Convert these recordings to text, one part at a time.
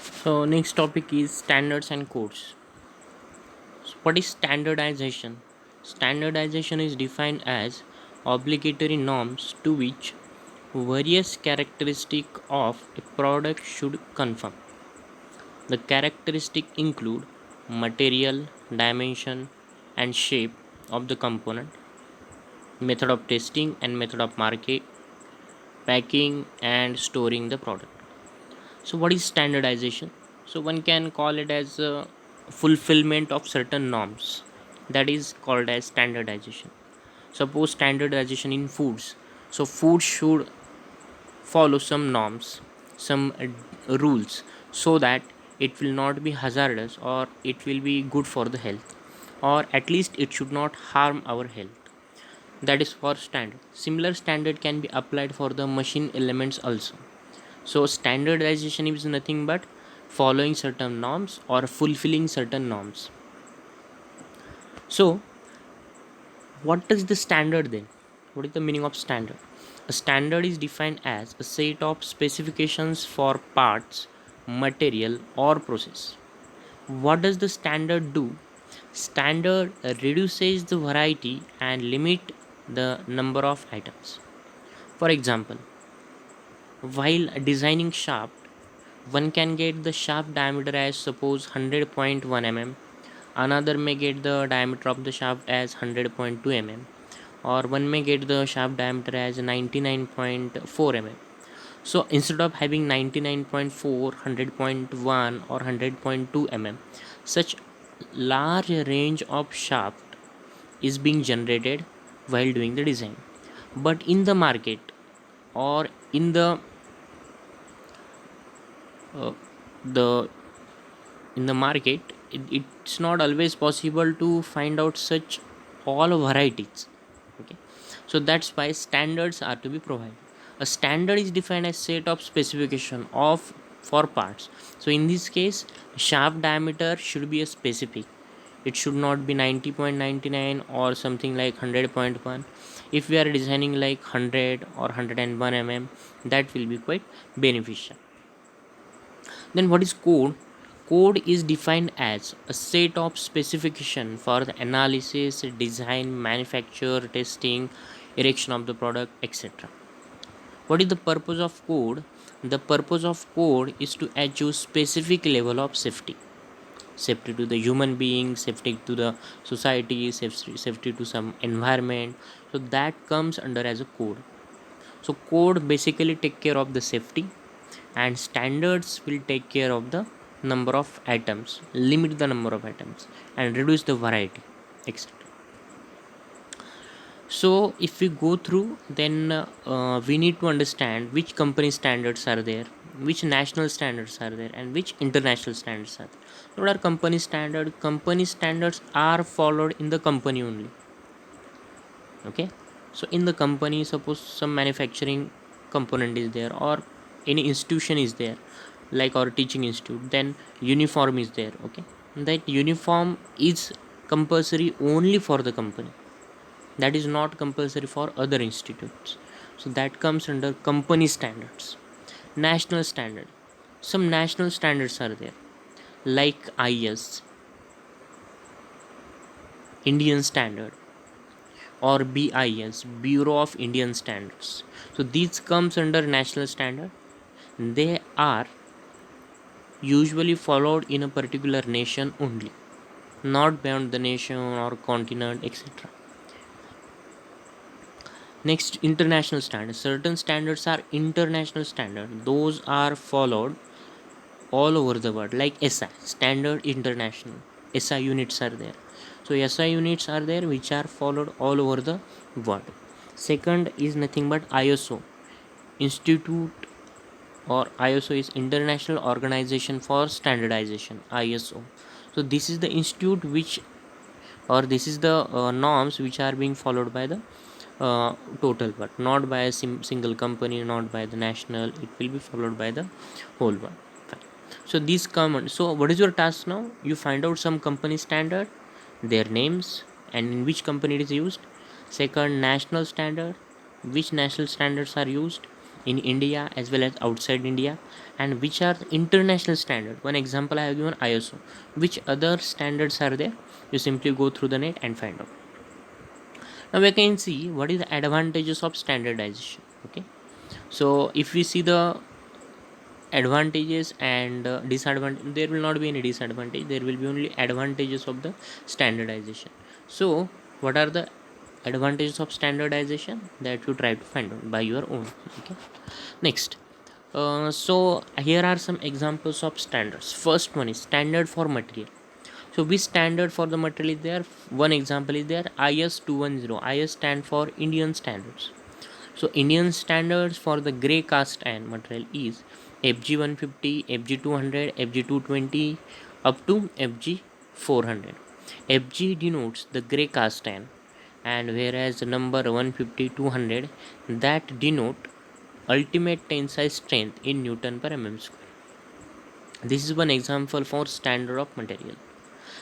So next topic is standards and codes. So what is standardization? Standardization is defined as obligatory norms to which various characteristics of a product should conform. The characteristics include material, dimension, and shape of the component, method of testing and method of market, packing and storing the product. So what is standardization? So one can call it as a fulfillment of certain norms, that is called as standardization. Suppose standardization in foods. So food should follow some norms, some rules, so that it will not be hazardous or it will be good for the health, or at least it should not harm our health. That is for standard. Similar standard can be applied for the machine elements also. So standardization is nothing but following certain norms or fulfilling certain norms. So what is the standard then? What is the meaning of standard? A standard is defined as a set of specifications for parts, material or process. What does the standard do? Standard reduces the variety and limit the number of items. For example, while designing shaft, one can get the shaft diameter as suppose 100.1 mm, another may get the diameter of the shaft as 100.2 mm, or one may get the shaft diameter as 99.4 mm. So instead of having 99.4, 100.1 or 100.2 mm, such large range of shaft is being generated while doing the design. But in the market or in uh, the in the market, it's not always possible to find out such all varieties. Okay, so that's why standards are to be provided. A standard is defined as set of specification of for parts. So in this case, shaft diameter should be a specific. It should not be 90.99 or something like 100.1. If we are designing like 100 or 101 mm, that will be quite beneficial. Then what is code? Code is defined as a set of specification for the analysis, design, manufacture, testing, erection of the product, etc. What is the purpose of code? The purpose of code is to achieve specific level of safety. Safety to the human being, safety to the society, safety to some environment. So that comes under as a code. So code basically take care of the safety, and standards will take care of the number of items, limit the number of items and reduce the variety, etc. So if we go through, then we need to understand which company standards are there, which national standards are there, and which international standards are there. What are company standard? Company standards are followed in the company only. Okay, so in the company, suppose some manufacturing component is there or any institution is there, like our teaching institute, then uniform is there. Okay, that uniform is compulsory only for the company, that is not compulsory for other institutes. So that comes under company standards. National standard, some national standards are there, like IS, Indian standard, or BIS, Bureau of Indian Standards. So these comes under national standard. They are usually followed in a particular nation only, not beyond the nation or continent, etc. Next, international standards. Certain standards are international standard. Those are followed all over the world, like SI, Standard International. SI units are there. So SI units are there which are followed all over the world. Second is nothing but ISO, Institute, or ISO is International Organization for Standardization, ISO. So this is the institute which, or this is the norms which are being followed by the total, but not by a single company, not by the national. It will be followed by the whole world. Fine. So these common. So what is your task now? You find out some company standard, their names, and in which company it is used. Second, national standard, which national standards are used. in India as well as outside India, and which are international standard. One example I have given, ISO. Which other standards are there? You simply go through the net and find out. Now we can see what is the advantages of standardization. Okay, so if we see the advantages and disadvantage, there will not be any disadvantage, there will be only advantages of the standardization. So what are the advantages of standardization? That you try to find out by your own. Okay, next, so here are some examples of standards. First one is standard for material. So which standard for the material is there? One example is there, IS 210. IS stand for Indian standards. So Indian standards for the grey cast iron material is FG 150, FG 200, FG 220 up to FG 400. FG denotes the grey cast iron, and whereas the number 150, 200, that denote ultimate tensile strength in Newton per mm square. This is one example for standard of material.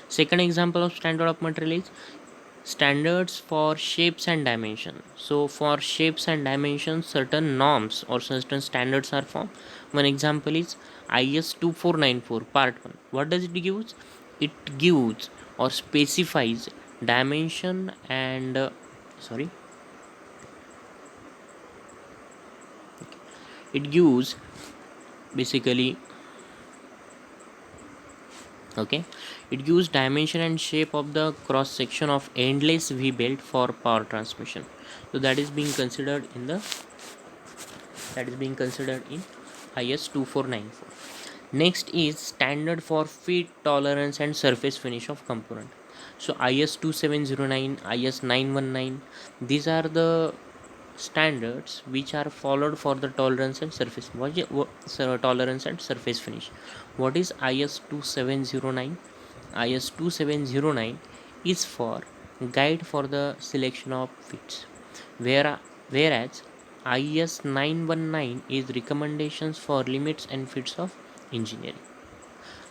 Second example of standard of material is standards for shapes and dimensions. So for shapes and dimensions, certain norms or certain standards are formed. One example is IS 2494 part 1. What does it give? It gives or specifies dimension and sorry, it gives basically, okay, it gives dimension and shape of the cross section of endless v belt for power transmission. So that is being considered in the, that is being considered in IS 2494. Next is standard for fit, tolerance and surface finish of component. So IS 2709, IS 919, these are the standards which are followed for the tolerance and surface, tolerance and surface finish. What is IS 2709? IS 2709 is for guide for the selection of fits, whereas IS 919 is recommendations for limits and fits of engineering.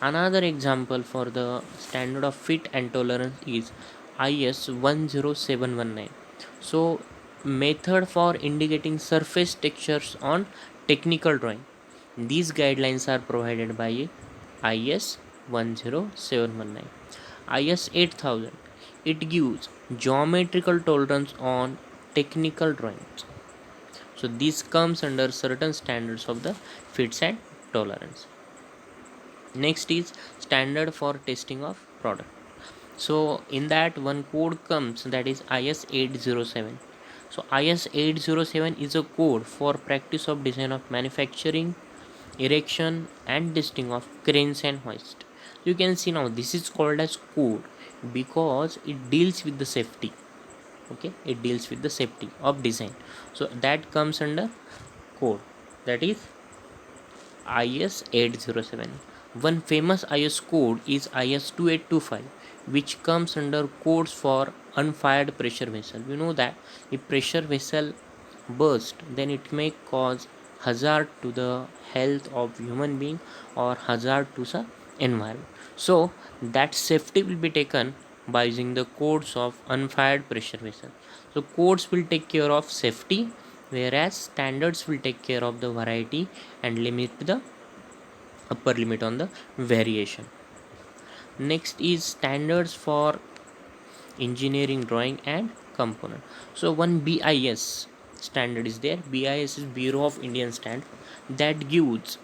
Another example for the standard of fit and tolerance is IS 10719. So method for indicating surface textures on technical drawing. These guidelines are provided by IS 10719. IS 8000, it gives geometrical tolerance on technical drawings. So this comes under certain standards of the fits and tolerance. Next is standard for testing of product. So in that one code comes, that is IS 807. So IS 807 is a code for practice of design of manufacturing, erection and testing of cranes and hoist. You can see now this is called as code because it deals with the safety. Okay, it deals with the safety of design. So that comes under code, that is IS 807. One famous IS code is IS 2825, which comes under codes for unfired pressure vessel. You know that if pressure vessel burst, then it may cause hazard to the health of human being or hazard to the environment. So that safety will be taken by using the codes of unfired pressure vessel. So codes will take care of safety, whereas standards will take care of the variety and limit the upper limit on the variation. Next is standards for engineering drawing and component. So one BIS standard is there. BIS is Bureau of Indian Standard, that gives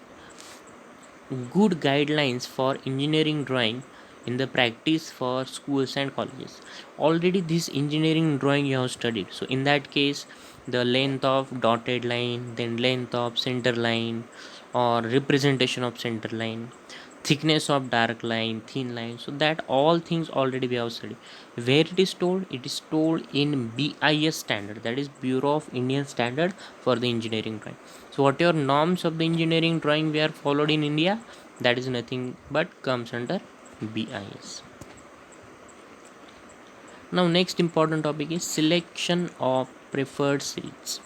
good guidelines for engineering drawing in the practice for schools and colleges. Already this engineering drawing you have studied, so in that case the length of dotted line, then length of center line or representation of center line, thickness of dark line, thin line, so that all things already we have studied. Where it is told? It is told in BIS standard, that is Bureau of Indian Standard for the engineering drawing. So what are norms of the engineering drawing we are followed in India? That is nothing but comes under BIS. Now next important topic is selection of preferred series.